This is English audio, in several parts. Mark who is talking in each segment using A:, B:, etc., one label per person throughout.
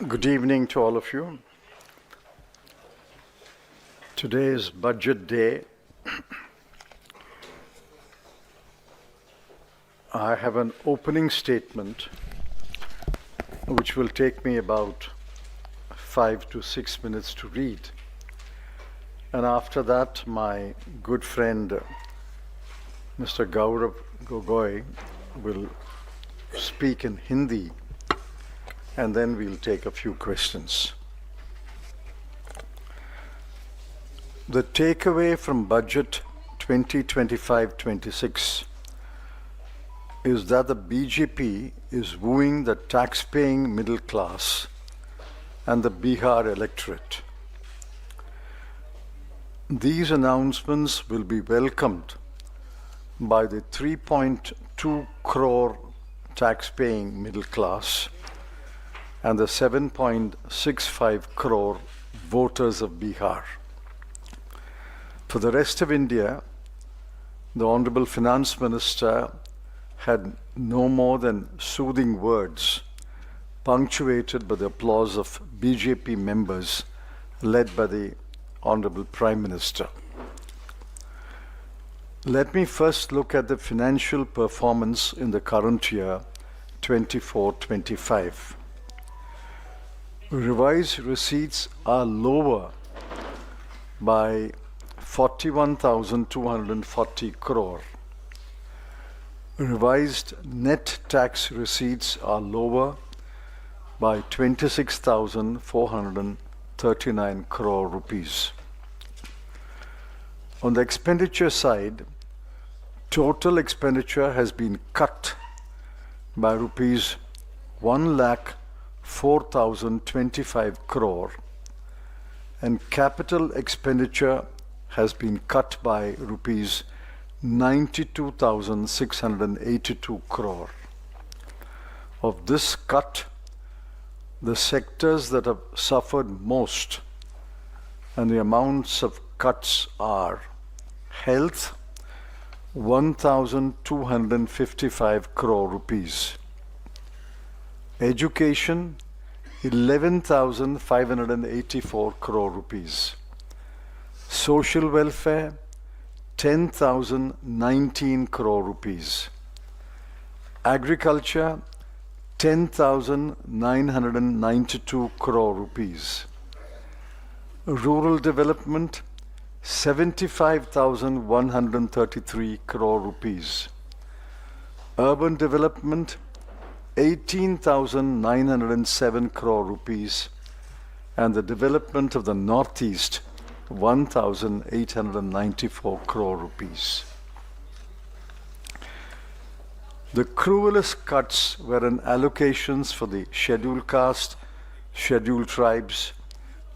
A: Good evening to all of you. Today is budget day. I have an opening statement which will take me about 5 to 6 minutes to read. And after that, my good friend, Mr. Gaurav Gogoi, will speak in Hindi, and then we'll take a few questions. The takeaway from budget 2025-26 is that the BJP is wooing the tax-paying middle class and the Bihar electorate. These announcements will be welcomed by the 3.2 crore tax-paying middle class and the 7.65 crore voters of Bihar. For the rest of India, the Honorable Finance Minister had no more than soothing words, punctuated by the applause of BJP members led by the Honorable Prime Minister. Let me first look at the financial performance in the current year, 24-25. Revised receipts are lower by 41,240 crore. Revised net tax receipts are lower by 26,439 crore rupees. On the expenditure side, total expenditure has been cut by rupees 1,04,025 crore, and capital expenditure has been cut by rupees 92,682 crore. Of this cut, the sectors that have suffered most and the amounts of cuts are health, 1,255 crore rupees. Education, 11,584 crore rupees. Social welfare, 10,019 crore rupees. Agriculture, 10,992 crore rupees. Rural development, 75,133 crore rupees. Urban development, 18,907 crore rupees, and the development of the Northeast, 1,894 crore rupees. The cruelest cuts were in allocations for the scheduled caste, scheduled tribes,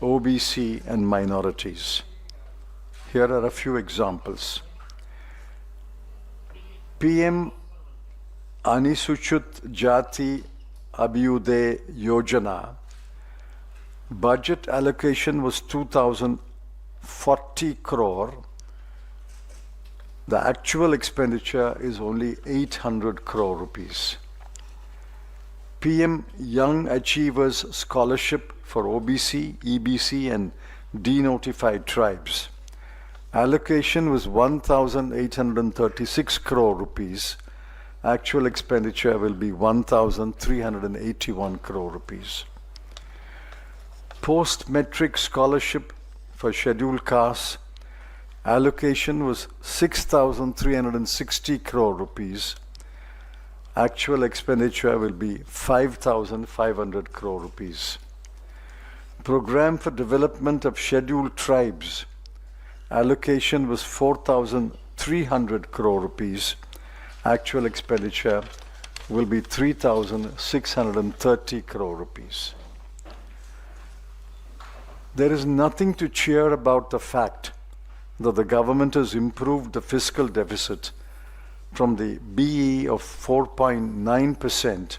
A: OBC, and minorities. Here are a few examples. PM Anisuchit Jati Abhyuday Yojana, budget allocation was 2,040 crore. The actual expenditure is only 800 crore rupees. PM Young Achievers Scholarship for OBC, EBC, and denotified tribes. Allocation was 1,836 crore rupees. Actual expenditure will be 1,381 crore rupees. Post-metric scholarship for scheduled castes, allocation was 6,360 crore rupees. Actual expenditure will be 5,500 crore rupees. Program for development of scheduled tribes, allocation was 4,300 crore rupees. Actual expenditure will be 3,630 crore rupees. There is nothing to cheer about the fact that the government has improved the fiscal deficit from the BE of 4.9%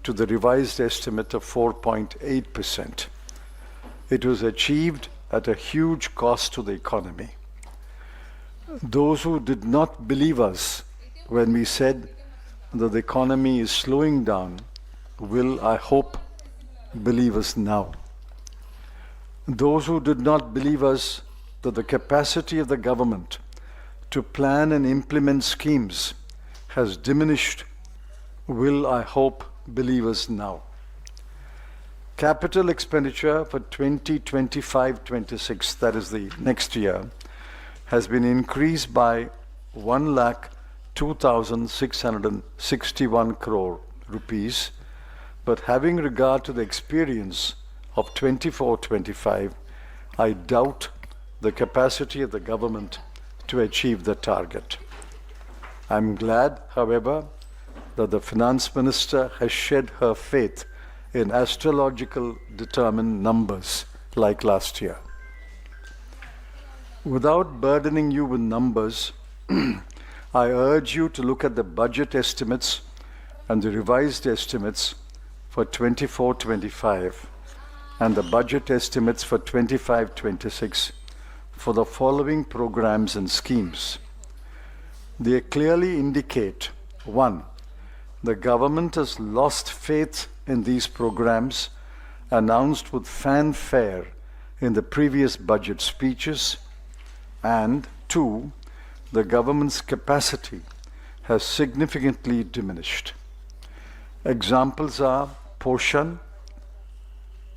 A: to the revised estimate of 4.8%. It was achieved at a huge cost to the economy. Those who did not believe us when we said that the economy is slowing down will, I hope, believe us now. Those who did not believe us that the capacity of the government to plan and implement schemes has diminished will, I hope, believe us now. Capital expenditure for 2025-26, that is the next year, has been increased by 1,02,661 crore rupees, but having regard to the experience of 24-25, I doubt the capacity of the government to achieve the target. I'm glad, however, that the Finance Minister has shed her faith in astrological determined numbers like last year. Without burdening you with numbers, I urge you to look at the budget estimates and the revised estimates for 24-25 and the budget estimates for 25-26 for the following programs and schemes. They clearly indicate, 1, the government has lost faith in these programs announced with fanfare in the previous budget speeches, and 2, the government's capacity has significantly diminished. Examples are Poshan,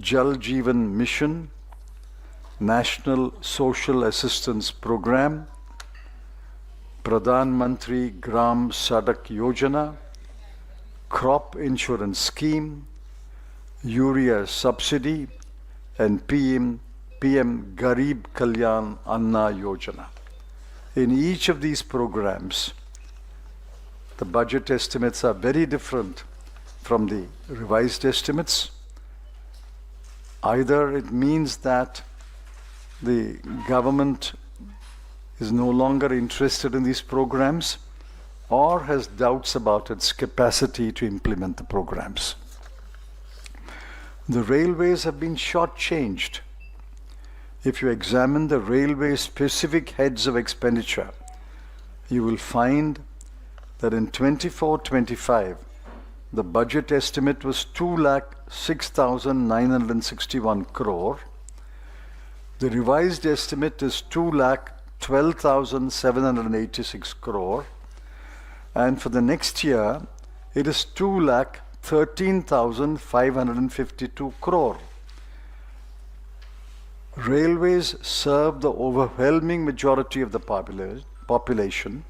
A: Jal Jeevan Mission, National Social Assistance Program, Pradhan Mantri Gram Sadak Yojana, Crop Insurance Scheme, Urea Subsidy, and PM Garib Kalyan Anna Yojana. In each of these programs, the budget estimates are very different from the revised estimates. Either it means that the government is no longer interested in these programs or has doubts about its capacity to implement the programs. The railways have been shortchanged. If you examine the railway specific heads of expenditure, you will find that in 24-25, the budget estimate was 2,06,961 crore. The revised estimate is 2,12,786 crore. And for the next year, it is 2,13,552 crore. Railways serve the overwhelming majority of the population.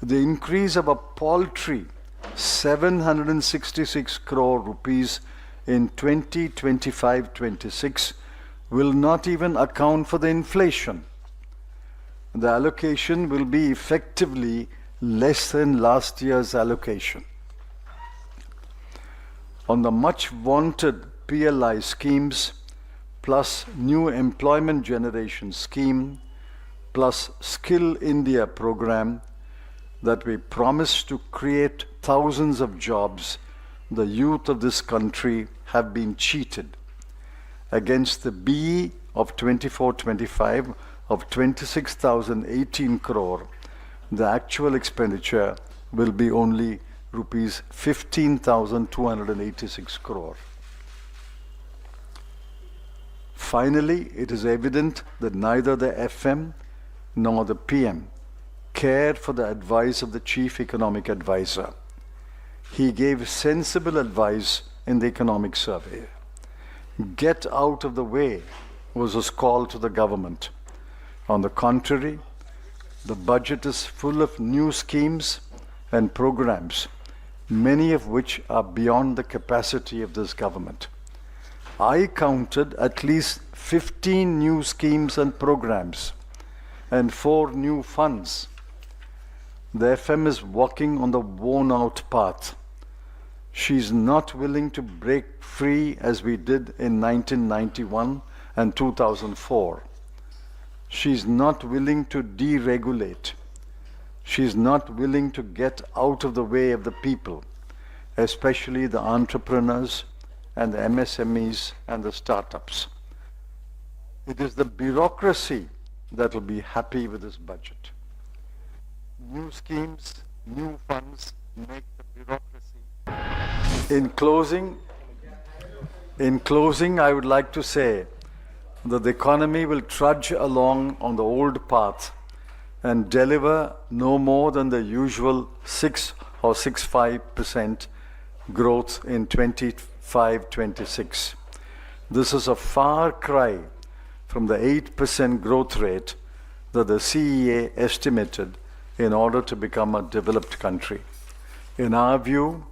A: The increase of a paltry 766 crore rupees in 2025-26 will not even account for the inflation. The allocation will be effectively less than last year's allocation. On the much vaunted PLI schemes, plus new employment generation scheme, plus Skill India program that we promised to create thousands of jobs, the youth of this country have been cheated. Against the BE of 24-25 of 26,018 crore, the actual expenditure will be only rupees 15,286 crore. Finally, it is evident that neither the FM nor the PM cared for the advice of the Chief Economic Advisor. He gave sensible advice in the economic survey. Get out of the way was his call to the government. On the contrary, the budget is full of new schemes and programs, many of which are beyond the capacity of this government. I counted at least 15 new schemes and programs and 4 new funds. The FM is walking on the worn-out path. She's not willing to break free as we did in 1991 and 2004. She's not willing to deregulate. She's not willing to get out of the way of the people, especially the entrepreneurs and the MSMEs and the startups. It is the bureaucracy that will be happy with this budget. New schemes, new funds make the bureaucracy. In In closing, I would like to say that the economy will trudge along on the old path and deliver no more than the usual 6 or 6.5% growth in 25-26. This is a far cry from the 8% growth rate that the CEA estimated in order to become a developed country. In our view,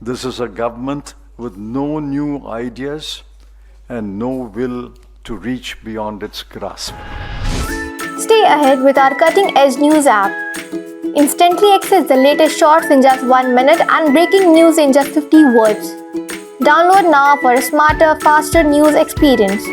A: this is a government with no new ideas and no will to reach beyond its grasp.
B: Stay ahead with our cutting-edge news app. Instantly access the latest shorts in just 1 minute and breaking news in just 50 words. Download now for a smarter, faster news experience.